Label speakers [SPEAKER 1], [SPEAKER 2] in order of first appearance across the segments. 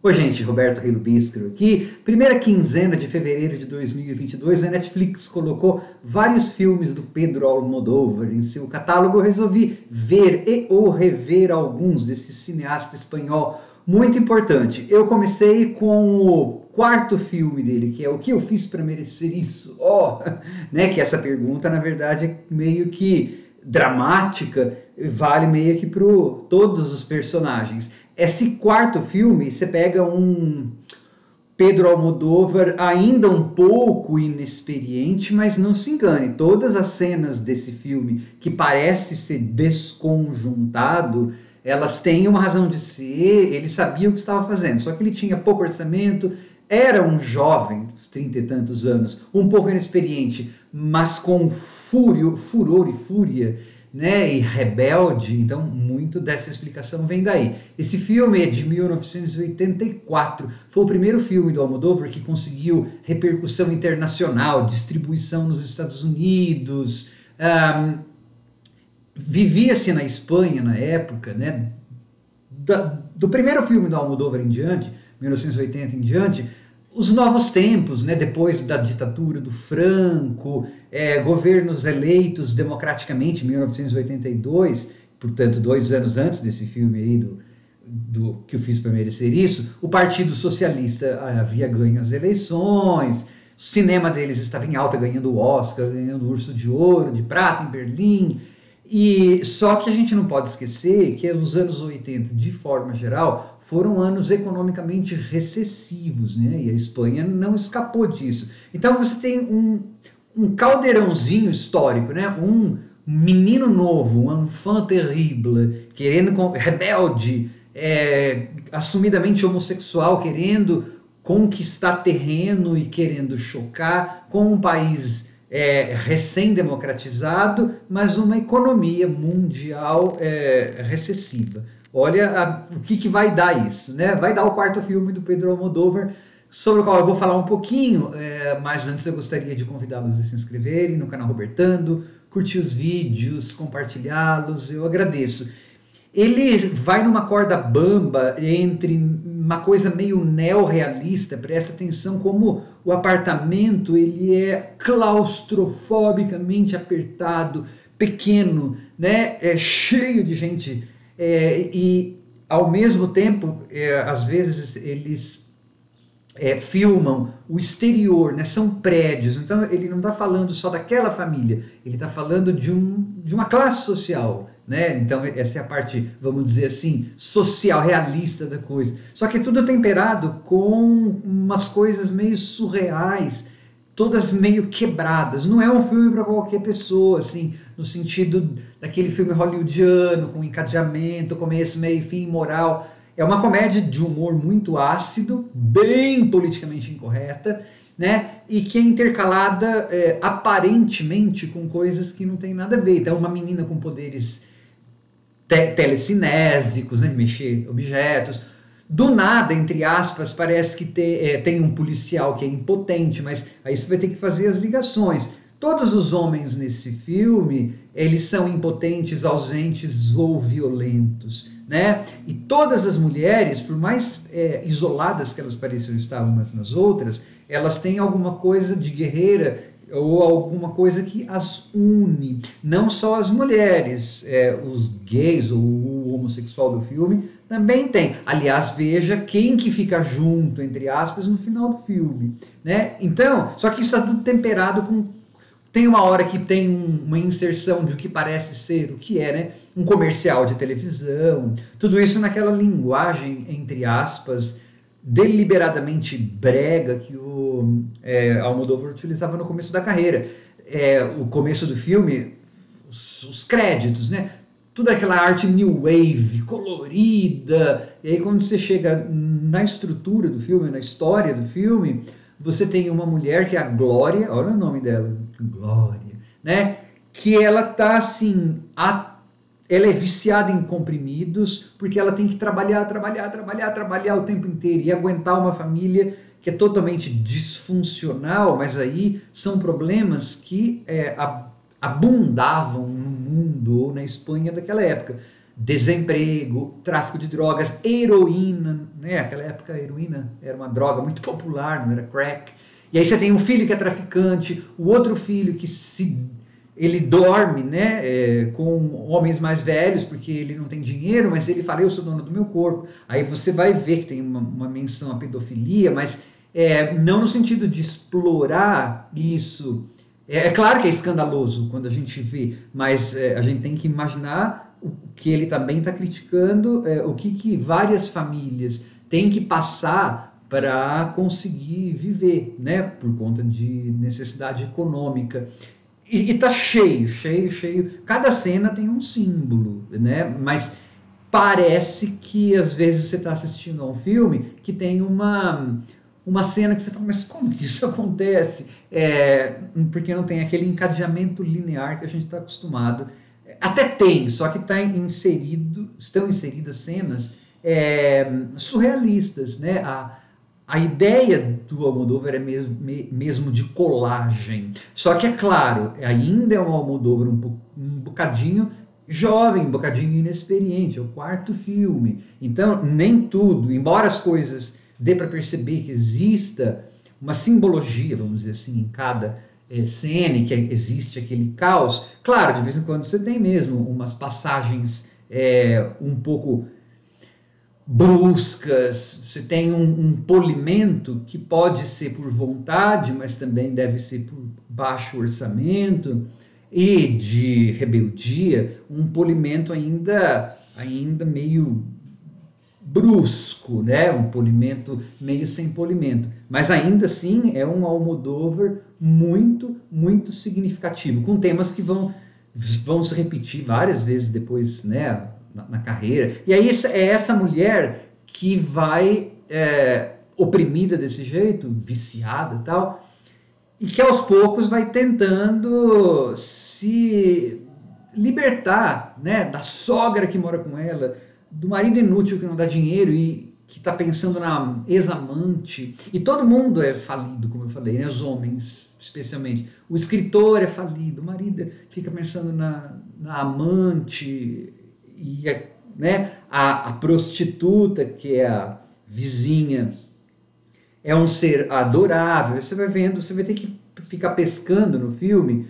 [SPEAKER 1] Oi, gente, Roberto Rilo Bíscaro aqui. Primeira quinzena de fevereiro de 2022, a Netflix colocou vários filmes do Pedro Almodóvar em seu catálogo. Eu resolvi ver e ou rever alguns desse cineasta espanhol muito importante. Eu comecei com o quarto filme dele, que é O que eu fiz para merecer isso? Né? Que essa pergunta, na verdade, é meio que dramática, vale meio que para todos os personagens. Esse quarto filme, você pega um Pedro Almodóvar ainda um pouco inexperiente, mas não se engane, todas as cenas desse filme que parece ser desconjuntado, elas têm uma razão de ser, ele sabia o que estava fazendo, só que ele tinha pouco orçamento, era um jovem, uns 30 e tantos anos, um pouco inexperiente, mas com furor e fúria, né, e rebelde, então muito dessa explicação vem daí. Esse filme é de 1984, foi o primeiro filme do Almodóvar que conseguiu repercussão internacional, distribuição nos Estados Unidos, vivia-se na Espanha na época, né, do primeiro filme do Almodóvar em diante, 1980 em diante, os novos tempos, né, depois da ditadura do Franco, governos eleitos democraticamente em 1982, portanto 2 anos antes desse filme aí do que eu fiz para merecer isso, o Partido Socialista havia ganho as eleições, o cinema deles estava em alta, ganhando o Oscar, ganhando o Urso de Ouro, de Prata em Berlim, e só que a gente não pode esquecer que os anos 80, de forma geral, foram anos economicamente recessivos, né? E a Espanha não escapou disso. Então você tem um caldeirãozinho histórico, né? Um menino novo, um enfant terrible, rebelde, assumidamente homossexual, querendo conquistar terreno e querendo chocar com um país recém-democratizado, mas uma economia mundial recessiva. Olha o que vai dar isso, né? Vai dar o quarto filme do Pedro Almodóvar, sobre o qual eu vou falar um pouquinho, mas antes eu gostaria de convidá-los a se inscreverem no canal Robertando, curtir os vídeos, compartilhá-los, eu agradeço. Ele vai numa corda bamba entre uma coisa meio neorrealista, presta atenção como o apartamento ele é claustrofobicamente apertado, pequeno, né? Cheio de gente, e ao mesmo tempo, às vezes eles filmam o exterior, né? São prédios, então ele não está falando só daquela família, ele está falando de uma classe social, né? Então essa é a parte, vamos dizer assim, social, realista da coisa. Só que tudo temperado com umas coisas meio surreais, todas meio quebradas. Não é um filme para qualquer pessoa, assim, no sentido daquele filme hollywoodiano, com encadeamento, começo, meio, fim, moral. É uma comédia de humor muito ácido, bem politicamente incorreta, né? E que é intercalada aparentemente com coisas que não tem nada a ver. Então, uma menina com poderes telecinésicos, né? Mexer objetos. Do nada, entre aspas, parece que tem um policial que é impotente, mas aí você vai ter que fazer as ligações. Todos os homens nesse filme, eles são impotentes, ausentes ou violentos, né? E todas as mulheres, por mais isoladas que elas pareçam estar umas nas outras, elas têm alguma coisa de guerreira ou alguma coisa que as une. Não só as mulheres, os gays ou o homossexual do filme também tem. Aliás, veja quem que fica junto, entre aspas, no final do filme, né? Então, só que isso está tudo temperado com... Tem uma hora que tem uma inserção de o que parece ser, o que é, né? Um comercial de televisão, tudo isso naquela linguagem, entre aspas, deliberadamente brega que o Almodóvar utilizava no começo da carreira. O começo do filme, os créditos, né? Toda aquela arte new wave, colorida, e aí quando você chega na estrutura do filme, na história do filme, você tem uma mulher que é a Glória, olha o nome dela, Glória, né? Que ela tá assim, ela é viciada em comprimidos, porque ela tem que trabalhar o tempo inteiro e aguentar uma família que é totalmente disfuncional, mas aí são problemas que abundavam no mundo ou na Espanha daquela época. desemprego, tráfico de drogas, heroína, né? Naquela época a heroína era uma droga muito popular, não era crack. E aí você tem um filho que é traficante, o outro filho que ele dorme, né, com homens mais velhos porque ele não tem dinheiro, mas ele fala, eu sou dono do meu corpo. Aí você vai ver que tem uma menção à pedofilia, mas não no sentido de explorar isso. É claro que é escandaloso quando a gente vê, mas a gente tem que imaginar o que ele também está criticando, o que várias famílias têm que passar para conseguir viver, né, por conta de necessidade econômica. E tá cheio, cheio, cheio. Cada cena tem um símbolo, né? Mas parece que às vezes você está assistindo a um filme que tem uma cena que você fala, mas como que isso acontece? Porque não tem aquele encadeamento linear que a gente está acostumado. Até tem, só que estão inseridas cenas surrealistas, né? A ideia do Almodóvar é mesmo de colagem. Só que, é claro, ainda é um Almodóvar um bocadinho jovem, um bocadinho inexperiente. É o quarto filme. Então, nem tudo, embora as coisas dê para perceber que exista uma simbologia, vamos dizer assim, em cada cena, que existe aquele caos. Claro, de vez em quando você tem mesmo umas passagens um pouco bruscas, você tem um polimento que pode ser por vontade, mas também deve ser por baixo orçamento, e de rebeldia, um polimento ainda meio brusco, né? Um polimento meio sem polimento, mas ainda assim é um Almodóvar muito, muito significativo, com temas que vão se repetir várias vezes depois, né? Na carreira. E aí é essa mulher que vai oprimida desse jeito, viciada e tal, e que aos poucos vai tentando se libertar, né, da sogra que mora com ela, do marido inútil que não dá dinheiro e que está pensando na ex-amante. E todo mundo é falido, como eu falei, né, os homens especialmente. O escritor é falido, o marido fica pensando na amante, e né, a prostituta, que é a vizinha, é um ser adorável. Você vai vendo, você vai ter que ficar pescando no filme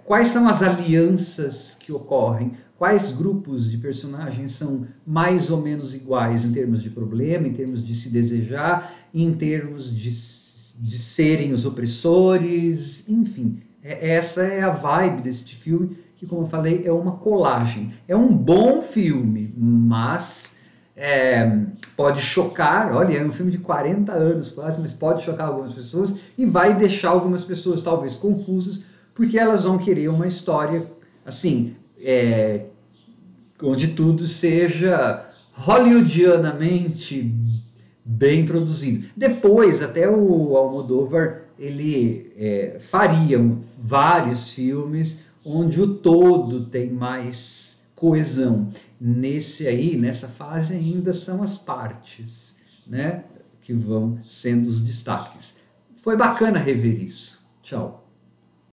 [SPEAKER 1] quais são as alianças que ocorrem, quais grupos de personagens são mais ou menos iguais em termos de problema, em termos de se desejar, em termos de serem os opressores, enfim. Essa é a vibe deste filme, que, como eu falei, é uma colagem. É um bom filme, mas pode chocar. Olha, é um filme de 40 anos quase, mas pode chocar algumas pessoas e vai deixar algumas pessoas talvez confusas, porque elas vão querer uma história assim, onde tudo seja hollywoodianamente bem produzido. Depois, até o Almodóvar, ele faria vários filmes onde o todo tem mais coesão. Nessa fase ainda são as partes, né, que vão sendo os destaques. Foi bacana rever isso. Tchau.